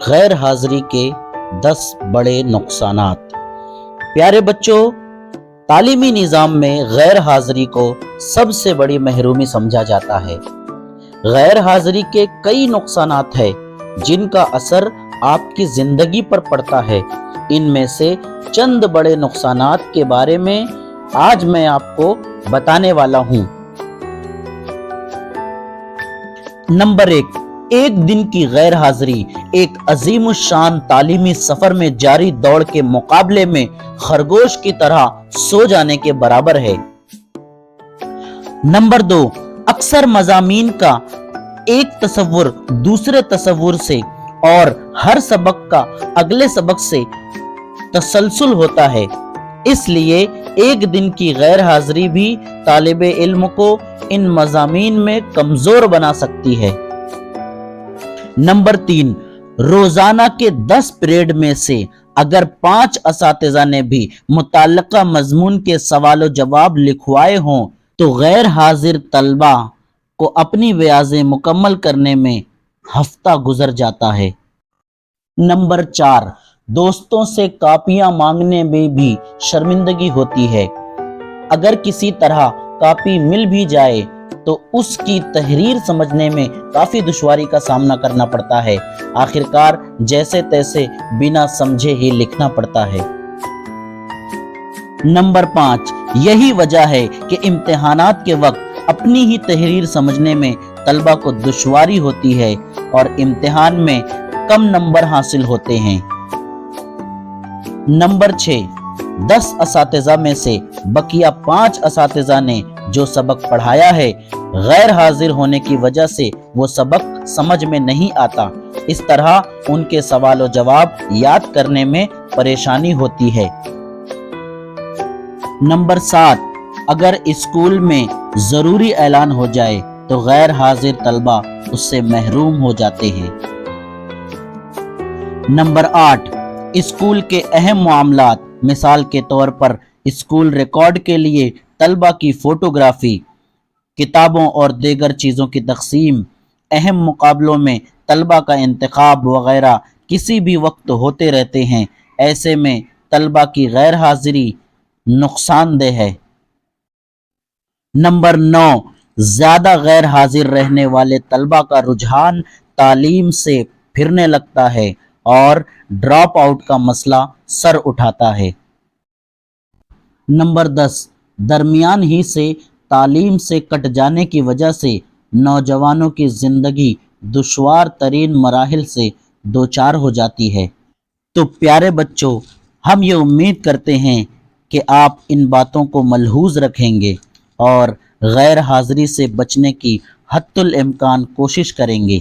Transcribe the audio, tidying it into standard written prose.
غیر حاضری کے 10 بڑے نقصانات۔ پیارے بچوں، تعلیمی نظام میں غیر حاضری کو سب سے بڑی محرومی سمجھا جاتا ہے۔ غیر حاضری کے کئی نقصانات ہیں جن کا اثر آپ کی زندگی پر پڑتا ہے۔ ان میں سے چند بڑے نقصانات کے بارے میں آج میں آپ کو بتانے والا ہوں۔ نمبر 1، ایک دن کی غیر حاضری ایک عظیم الشان تعلیمی سفر میں جاری دوڑ کے مقابلے میں خرگوش کی طرح سو جانے کے برابر ہے۔ نمبر 2، اکثر مضامین کا ایک تصور دوسرے تصور سے اور ہر سبق کا اگلے سبق سے تسلسل ہوتا ہے، اس لیے ایک دن کی غیر حاضری بھی طالب علم کو ان مضامین میں کمزور بنا سکتی ہے۔ نمبر 3، روزانہ کے 10 پیریڈ میں سے اگر 5 اساتذہ نے بھی متعلقہ مضمون کے سوال و جواب لکھوائے ہوں تو غیر حاضر طلبہ کو اپنی ریاضیں مکمل کرنے میں ہفتہ گزر جاتا ہے۔ نمبر 4، دوستوں سے کاپیاں مانگنے میں بھی شرمندگی ہوتی ہے۔ اگر کسی طرح کاپی مل بھی جائے تو اس کی تحریر سمجھنے میں کافی دشواری کا سامنا کرنا پڑتا ہے۔ آخرکار جیسے تیسے بنا سمجھے ہی لکھنا پڑتا ہے۔ نمبر 5، یہی وجہ ہے کہ امتحانات کے وقت اپنی ہی تحریر سمجھنے میں طلبہ کو دشواری ہوتی ہے اور امتحان میں کم نمبر حاصل ہوتے ہیں۔ نمبر 6، 10 اساتذہ میں سے بقیہ 5 اساتذہ نے جو سبق پڑھایا ہے، غیر حاضر ہونے کی وجہ سے وہ سبق سمجھ میں نہیں آتا۔ اس طرح ان کے سوال و جواب یاد کرنے میں پریشانی ہوتی ہے۔ نمبر 7، اگر اسکول میں ضروری اعلان ہو جائے تو غیر حاضر طلبہ اس سے محروم ہو جاتے ہیں۔ نمبر 8، اسکول کے اہم معاملات، مثال کے طور پر اسکول ریکارڈ کے لیے طلبہ کی فوٹوگرافی، کتابوں اور دیگر چیزوں کی تقسیم، اہم مقابلوں میں طلبہ کا انتخاب وغیرہ کسی بھی وقت ہوتے رہتے ہیں۔ ایسے میں طلبہ کی غیر حاضری نقصان دہ ہے۔ نمبر 9، زیادہ غیر حاضر رہنے والے طلبہ کا رجحان تعلیم سے پھرنے لگتا ہے اور ڈراپ آؤٹ کا مسئلہ سر اٹھاتا ہے۔ نمبر 10، درمیان ہی سے تعلیم سے کٹ جانے کی وجہ سے نوجوانوں کی زندگی دشوار ترین مراحل سے دوچار ہو جاتی ہے۔ تو پیارے بچوں، ہم یہ امید کرتے ہیں کہ آپ ان باتوں کو ملحوظ رکھیں گے اور غیر حاضری سے بچنے کی حتی الامکان کوشش کریں گے۔